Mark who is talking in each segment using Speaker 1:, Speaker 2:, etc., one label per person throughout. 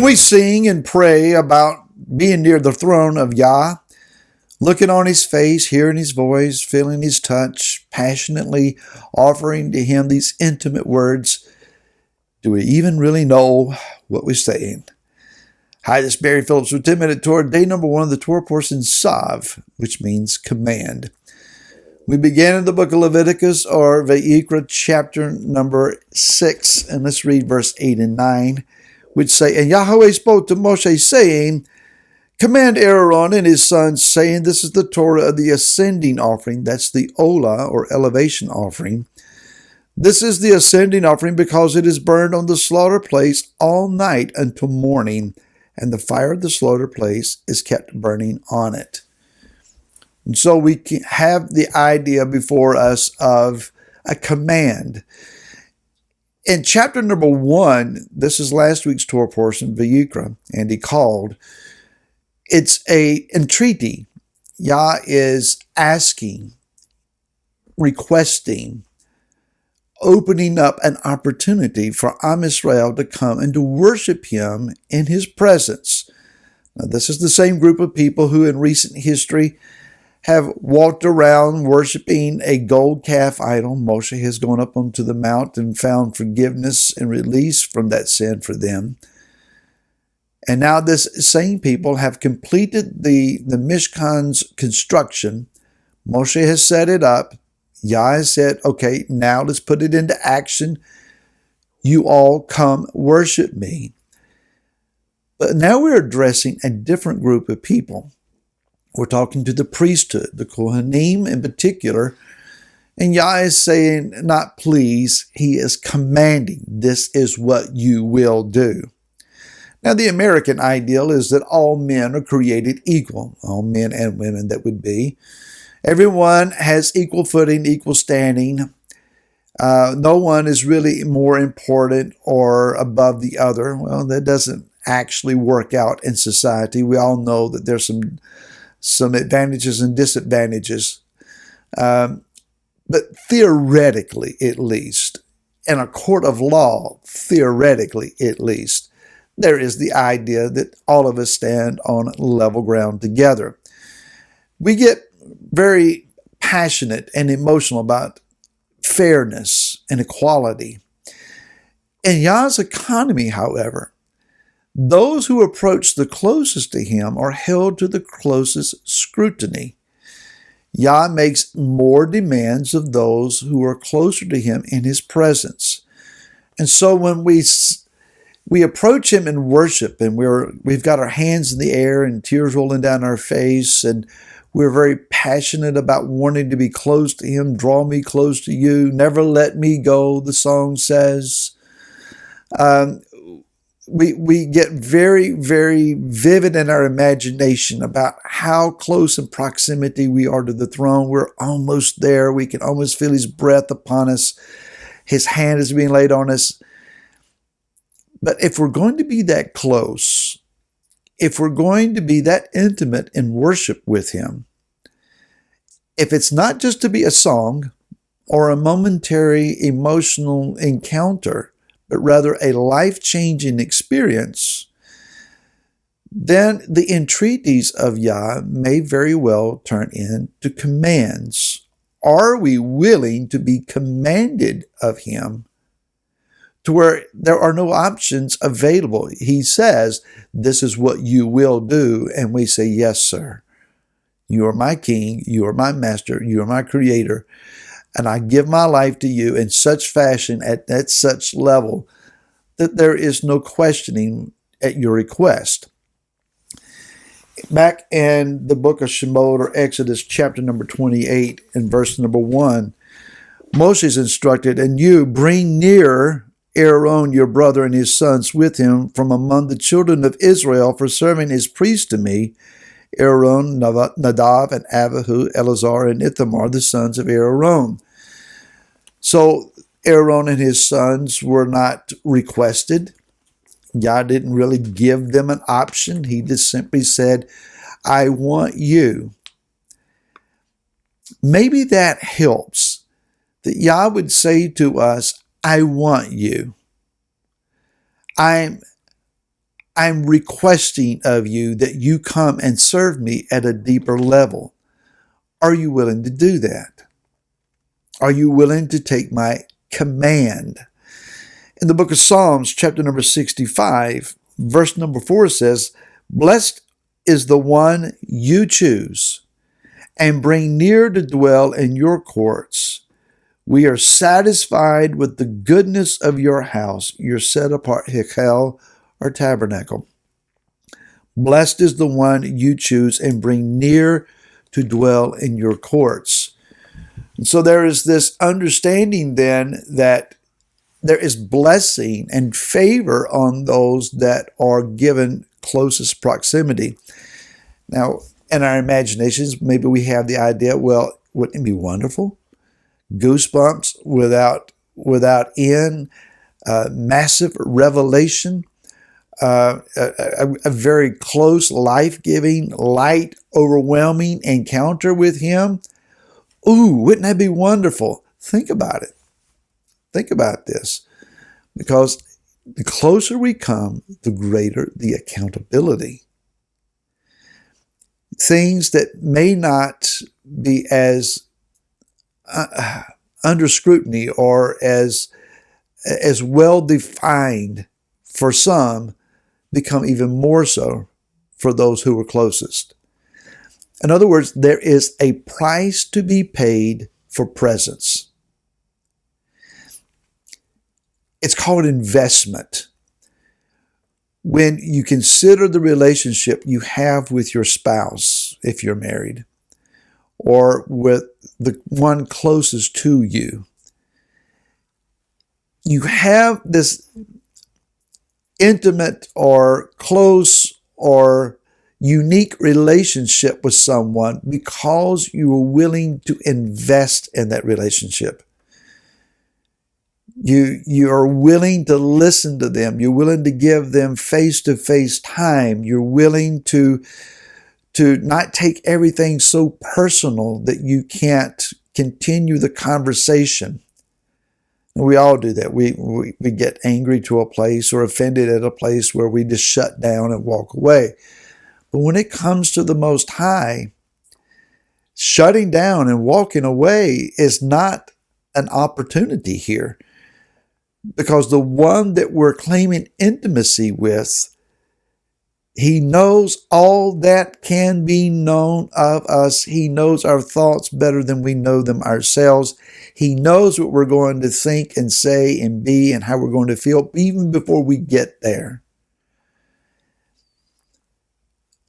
Speaker 1: we sing and pray about being near the throne of Yah, looking on his face, hearing his voice, feeling his touch, passionately offering to him these intimate words, do we even really know what we're saying? Hi, this is Barry Phillips with 10-Minute Torah, day number 1 of the Torah portion, Tzav, which means command. We began in the book of Leviticus, or Vayikra, chapter number 6, and let's read verse 8 and 9, which say, And Yahweh spoke to Moshe, saying, Command Aaron and his sons, saying, This is the Torah of the ascending offering. That's the Olah, or elevation offering. This is the ascending offering because it is burned on the slaughter place all night until morning, and the fire of the slaughter place is kept burning on it. And so we have the idea before us of a command. In chapter number 1, this is last week's Torah portion, Vayikra, and he called. It's a entreaty. Yah is asking, requesting, opening up an opportunity for Am Yisrael to come and to worship him in his presence. Now, this is the same group of people who in recent history have walked around worshiping a gold calf idol. Moshe has gone up onto the mount and found forgiveness and release from that sin for them. And now this same people have completed the Mishkan's construction. Moshe has set it up. Yah has said, okay, now let's put it into action. You all come worship me. But now we're addressing a different group of people. We're talking to the priesthood, the Kohanim in particular. And Yah is saying, not please, he is commanding, this is what you will do. Now, the American ideal is that all men are created equal, all men and women that would be. Everyone has equal footing, equal standing. No one is really more important or above the other. Well, that doesn't actually work out in society. We all know that there's some advantages and disadvantages. But theoretically, at least, in a court of law, theoretically at least, there is the idea that all of us stand on level ground together. We get very passionate and emotional about fairness and equality. In Yah's economy, however, those who approach the closest to him are held to the closest scrutiny. Yah makes more demands of those who are closer to him in his presence. And so when we approach him in worship, and we've got our hands in the air and tears rolling down our face, and we're very passionate about wanting to be close to him. Draw me close to you. Never let me go, the song says. We get very, very vivid in our imagination about how close in proximity we are to the throne. We're almost there. We can almost feel his breath upon us. His hand is being laid on us. But if we're going to be that close, if we're going to be that intimate in worship with him, if it's not just to be a song or a momentary emotional encounter, but rather a life-changing experience, then the entreaties of Yah may very well turn into commands. Are we willing to be commanded of him to where there are no options available? He says, this is what you will do. And we say, yes, sir. You are my king. You are my master. You are my creator. And I give my life to you in such fashion, at such level, that there is no questioning at your request. Back in the book of Shemot, or Exodus, chapter number 28, and verse number 1, Moses instructed, And you bring near Aaron your brother and his sons with him from among the children of Israel for serving as priests to me, Aaron, Nadav, and Abihu, Eleazar, and Ithamar, the sons of Aaron. So Aaron and his sons were not requested. God didn't really give them an option. He just simply said, I want you. Maybe that helps, that Yah would say to us, I want you. I'm I'm requesting of you that you come and serve me at a deeper level. Are you willing to do that? Are you willing to take my command? In the book of Psalms, chapter number 65, verse number 4 says, "Blessed is the one you choose and bring near to dwell in your courts. We are satisfied with the goodness of your house, your set apart Hekel or tabernacle. Blessed is the one you choose and bring near to dwell in your courts." And so there is this understanding then that there is blessing and favor on those that are given closest proximity. Now, in our imaginations, maybe we have the idea, well, wouldn't it be wonderful? Goosebumps without end, massive revelation, a very close, life-giving, light, overwhelming encounter with Him. Ooh, wouldn't that be wonderful? Think about it. Think about this. Because the closer we come, the greater the accountability. Things that may not be as under scrutiny or as well defined for some become even more so for those who were closest. In other words, there is a price to be paid for presence. It's called investment. When you consider the relationship you have with your spouse, if you're married, or with the one closest to you, you have this intimate or close or unique relationship with someone because you are willing to invest in that relationship. You are willing to listen to them. You're willing to give them face-to-face time. You're willing to not take everything so personal that you can't continue the conversation. And we all do that. We get angry to a place or offended at a place where we just shut down and walk away. But when it comes to the Most High, shutting down and walking away is not an opportunity here. Because the one that we're claiming intimacy with, He knows all that can be known of us. He knows our thoughts better than we know them ourselves. He knows what we're going to think and say and be and how we're going to feel even before we get there.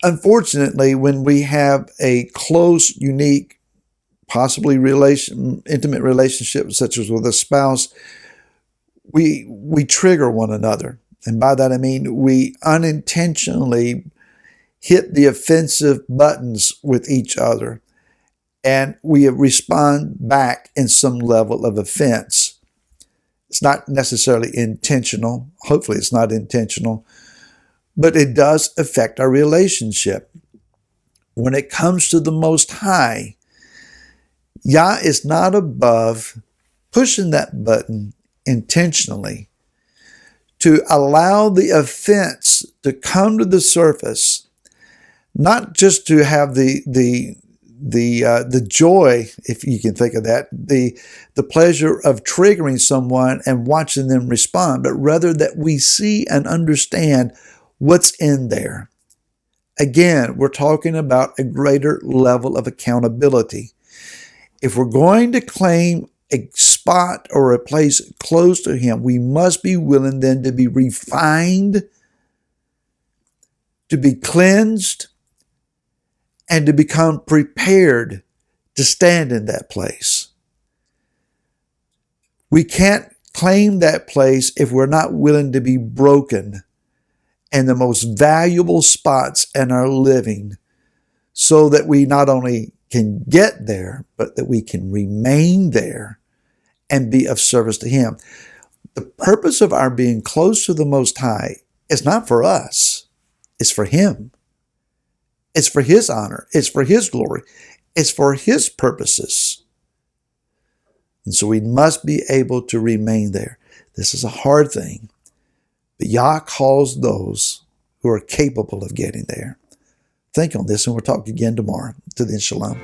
Speaker 1: Unfortunately, when we have a close, unique, possibly intimate relationship such as with a spouse, we trigger one another. And by that I mean we unintentionally hit the offensive buttons with each other. And we respond back in some level of offense. It's not necessarily intentional. Hopefully it's not intentional. But it does affect our relationship. When it comes to the Most High, Yah is not above pushing that button intentionally to allow the offense to come to the surface, not just to have the joy, if you can think of that, the pleasure of triggering someone and watching them respond, but rather that we see and understand what's in there. Again, we're talking about a greater level of accountability. If we're going to claim a spot or a place close to Him, we must be willing then to be refined, to be cleansed, and to become prepared to stand in that place. We can't claim that place if we're not willing to be broken in the most valuable spots in our living so that we not only can get there, but that we can remain there and be of service to Him. The purpose of our being close to the Most High is not for us. It's for Him. It's for His honor. It's for His glory. It's for His purposes. And so we must be able to remain there. This is a hard thing. But Yah calls those who are capable of getting there. Think on this, and we'll talk again tomorrow. Till then, shalom.